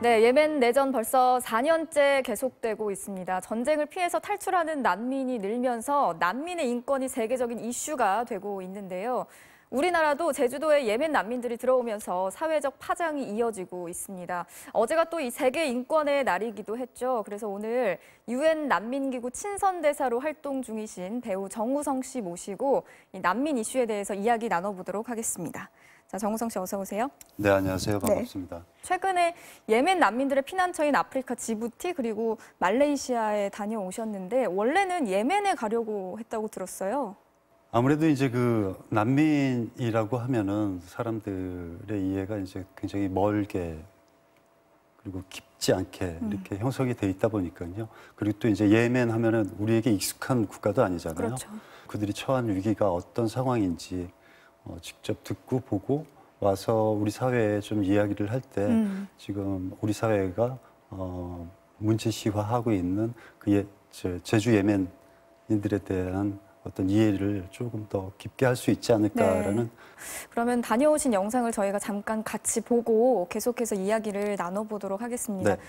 네, 예멘 내전 벌써 4년째 계속되고 있습니다. 전쟁을 피해서 탈출하는 난민이 늘면서 난민의 인권이 세계적인 이슈가 되고 있는데요. 우리나라도 제주도에 예멘 난민들이 들어오면서 사회적 파장이 이어지고 있습니다. 어제가 또 이 세계 인권의 날이기도 했죠. 그래서 오늘 UN 난민기구 친선대사로 활동 중이신 배우 정우성 씨 모시고 이 난민 이슈에 대해서 이야기 나눠보도록 하겠습니다. 자, 정우성 씨 어서 오세요. 네, 안녕하세요. 반갑습니다. 네. 최근에 예멘 난민들의 피난처인 아프리카 지부티 그리고 말레이시아에 다녀오셨는데 원래는 예멘에 가려고 했다고 들었어요. 아무래도 이제 그 난민이라고 하면은 사람들의 이해가 이제 굉장히 멀게 그리고 깊지 않게 이렇게 형성이 돼 있다 보니까요. 그리고 또 이제 예멘 하면은 우리에게 익숙한 국가도 아니잖아요. 그렇죠. 그들이 처한 위기가 어떤 상황인지 직접 듣고 보고 와서 우리 사회에 좀 이야기를 할 때 지금 우리 사회가 문제시화하고 있는 그 제주 예멘인들에 대한 어떤 이해를 조금 더 깊게 할 수 있지 않을까라는. 네. 그러면 다녀오신 영상을 저희가 잠깐 같이 보고 계속해서 이야기를 나눠보도록 하겠습니다. 네.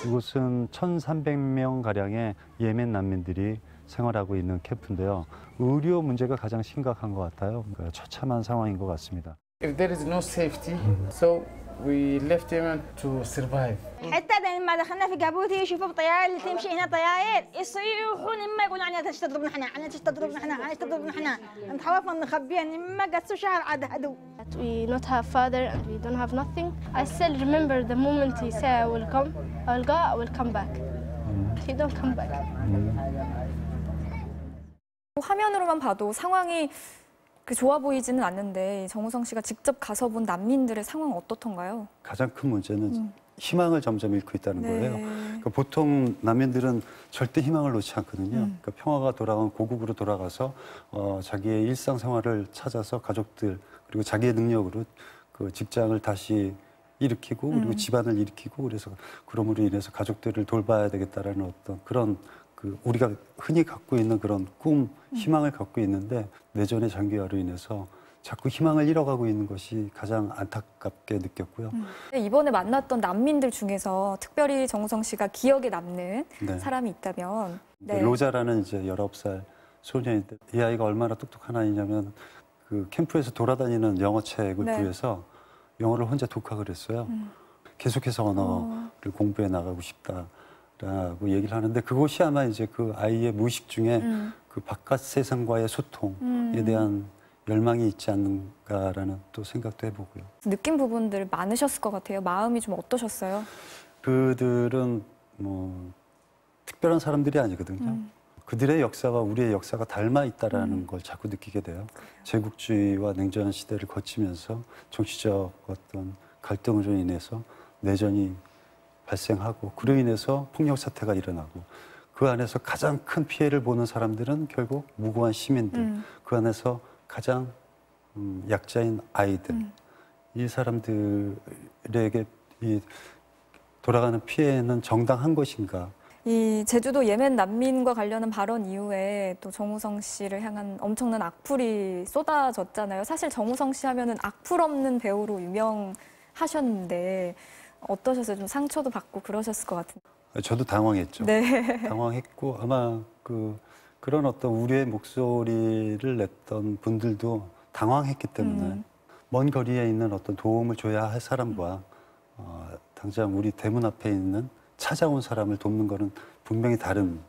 이곳은 1,300명 가량의 예멘 난민들이 생활하고 있는 캠프인데요. 의료 문제가 가장 심각한 것 같아요. 그러니까 처참한 상황인 것 같습니다. If there is no safety, so we left Yemen to survive. حتى لما دخلنا في جابوتي يشوفوا الطيارة اللي تمشي هنا طيارات يصيحون اما يقولون عنها تش تضربنا احنا عنها تش تضربنا احنا عنها تش تضربنا احنا نتخوفنا نخبيها اما قصوا شهر عاد هدو. We not have father and we don't have nothing. I still remember the moment he said I will come, I will go, I will come back. He don't come back. 화면으로만 봐도 상황이 좋아 보이지는 않는데 정우성 씨가 직접 가서 본 난민들의 상황은 어떻던가요? 가장 큰 문제는 희망을 점점 잃고 있다는 네. 거예요. 그러니까 보통 난민들은 절대 희망을 놓지 않거든요. 그러니까 평화가 돌아온 고국으로 돌아가서 자기의 일상생활을 찾아서 가족들 그리고 자기의 능력으로 그 직장을 다시 일으키고 그리고 집안을 일으키고 그래서 그럼으로 인해서 가족들을 돌봐야 되겠다라는 어떤 그런 그 우리가 흔히 갖고 있는 그런 꿈, 희망을 갖고 있는데 내전의 장기화로 인해서 자꾸 희망을 잃어가고 있는 것이 가장 안타깝게 느꼈고요. 이번에 만났던 난민들 중에서 특별히 정우성 씨가 기억에 남는 네. 사람이 있다면 네. 로자라는 이제 19살 소년인데 이 아이가 얼마나 똑똑한 아이냐면 그 캠프에서 돌아다니는 영어책을 네. 구해서 영어를 혼자 독학을 했어요. 계속해서 언어를 공부해 나가고 싶다라고 얘기를 하는데 그것이 아마 이제 그 아이의 무의식 중에 그 바깥 세상과의 소통에 대한 열망이 있지 않는가라는 또 생각도 해보고요. 느낀 부분들 많으셨을 것 같아요. 마음이 좀 어떠셨어요? 그들은 뭐 특별한 사람들이 아니거든요. 그들의 역사와 우리의 역사가 닮아 있다라는 걸 자꾸 느끼게 돼요. 제국주의와 냉전 시대를 거치면서 정치적 어떤 갈등으로 인해서 내전이 발생하고 그로 인해서 폭력 사태가 일어나고 그 안에서 가장 큰 피해를 보는 사람들은 결국 무고한 시민들, 그 안에서 가장 약자인 아이들, 이 사람들에게 이 돌아가는 피해는 정당한 것인가? 이 제주도 예멘 난민과 관련한 발언 이후에 또 정우성 씨를 향한 엄청난 악플이 쏟아졌잖아요. 사실 정우성 씨 하면은 악플 없는 배우로 유명하셨는데 어떠셨어요? 좀 상처도 받고 그러셨을 것 같은데. 저도 당황했죠. 네. 당황했고 아마 그런 어떤 우려의 목소리를 냈던 분들도 당황했기 때문에 먼 거리에 있는 어떤 도움을 줘야 할 사람과 당장 우리 대문 앞에 있는 찾아온 사람을 돕는 거는 분명히 다른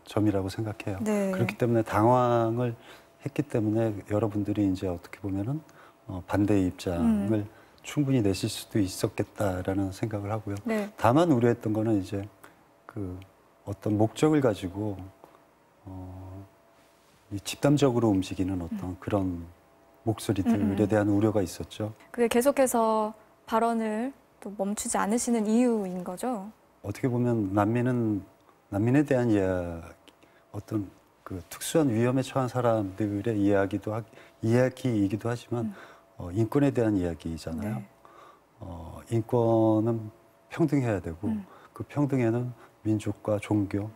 점이라고 생각해요. 네. 그렇기 때문에 당황을 했기 때문에 여러분들이 이제 어떻게 보면은 반대의 입장을 충분히 내실 수도 있었겠다라는 생각을 하고요. 네. 다만 우려했던 거는 이제 그 어떤 목적을 가지고 이 집단적으로 움직이는 어떤 그런 목소리들에 대한 우려가 있었죠. 그게 계속해서 발언을 또 멈추지 않으시는 이유인 거죠? 어떻게 보면 난민에 대한 어떤 그 특수한 위험에 처한 사람들의 이야기이기도 하지만 인권에 대한 이야기잖아요. 네. 인권은 평등해야 되고 그 평등에는 민족과 종교,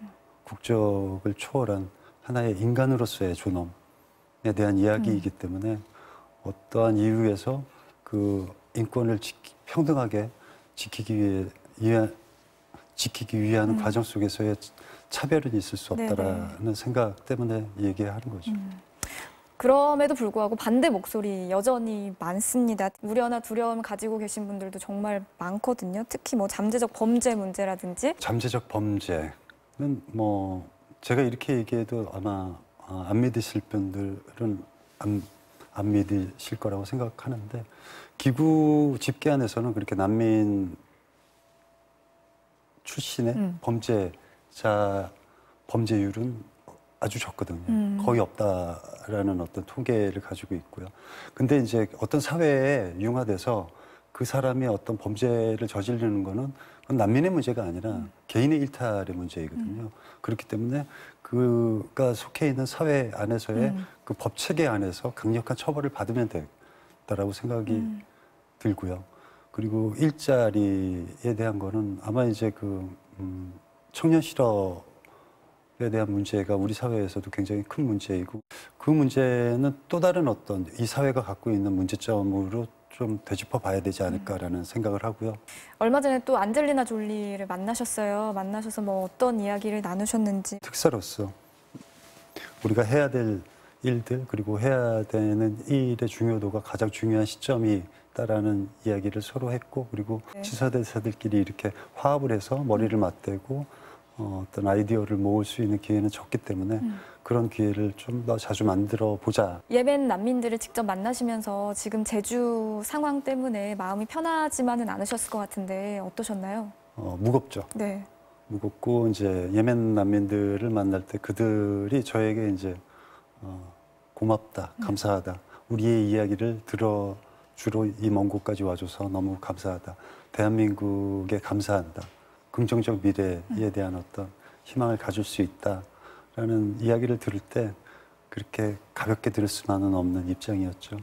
국적을 초월한 하나의 인간으로서의 존엄 대한 이야기이기 때문에 어떠한 이유에서 그 인권을 평등하게 지키기 위한 과정 속에서의 차별은 있을 수 없다라는 생각 때문에 얘기하는 거죠. 그럼에도 불구하고 반대 목소리 여전히 많습니다. 우려나 두려움 가지고 계신 분들도 정말 많거든요. 특히 뭐 잠재적 범죄 문제라든지. 잠재적 범죄는 뭐 제가 이렇게 얘기해도 아마 안 믿으실 분들은 안 믿으실 거라고 생각하는데 기구 집계 안에서는 그렇게 난민 출신의 범죄율은 아주 적거든요. 거의 없다라는 어떤 통계를 가지고 있고요. 근데 이제 어떤 사회에 융화돼서 그 사람이 어떤 범죄를 저지르는 거는 그건 난민의 문제가 아니라 개인의 일탈의 문제이거든요. 그렇기 때문에 그가 속해 있는 사회 안에서의 그 법 체계 안에서 강력한 처벌을 받으면 된다라고 생각이 들고요. 그리고 일자리에 대한 거는 아마 이제 그 청년 실업에 대한 문제가 우리 사회에서도 굉장히 큰 문제이고 그 문제는 또 다른 어떤 이 사회가 갖고 있는 문제점으로 좀 되짚어 봐야 되지 않을까라는 생각을 하고요. 얼마 전에 또 안젤리나 졸리를 만나셨어요. 만나셔서 뭐 어떤 이야기를 나누셨는지. 특사로서 우리가 해야 될 일들 그리고 해야 되는 일의 중요도가 가장 중요한 시점이다라는 이야기를 서로 했고 그리고 지사대사들끼리 이렇게 화합을 해서 머리를 맞대고 어떤 아이디어를 모을 수 있는 기회는 적기 때문에 그런 기회를 좀 더 자주 만들어 보자. 예멘 난민들을 직접 만나시면서 지금 제주 상황 때문에 마음이 편하지만은 않으셨을 것 같은데 어떠셨나요? 무겁죠. 네. 무겁고 이제 예멘 난민들을 만날 때 그들이 저에게 이제 고맙다, 감사하다. 우리의 이야기를 들어주러 이 먼 곳까지 와줘서 너무 감사하다. 대한민국에 감사한다. 긍정적 미래에 대한 어떤 희망을 가질 수 있다라는 이야기를 들을 때 그렇게 가볍게 들을 수만은 없는 입장이었죠.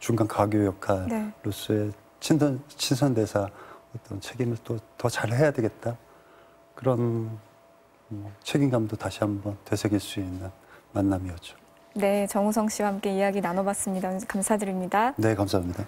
중간 가교 역할로서의 친선대사 어떤 책임을 또 더 잘해야 되겠다. 그런 책임감도 다시 한번 되새길 수 있는 만남이었죠. 네, 정우성 씨와 함께 이야기 나눠봤습니다. 감사드립니다. 네, 감사합니다.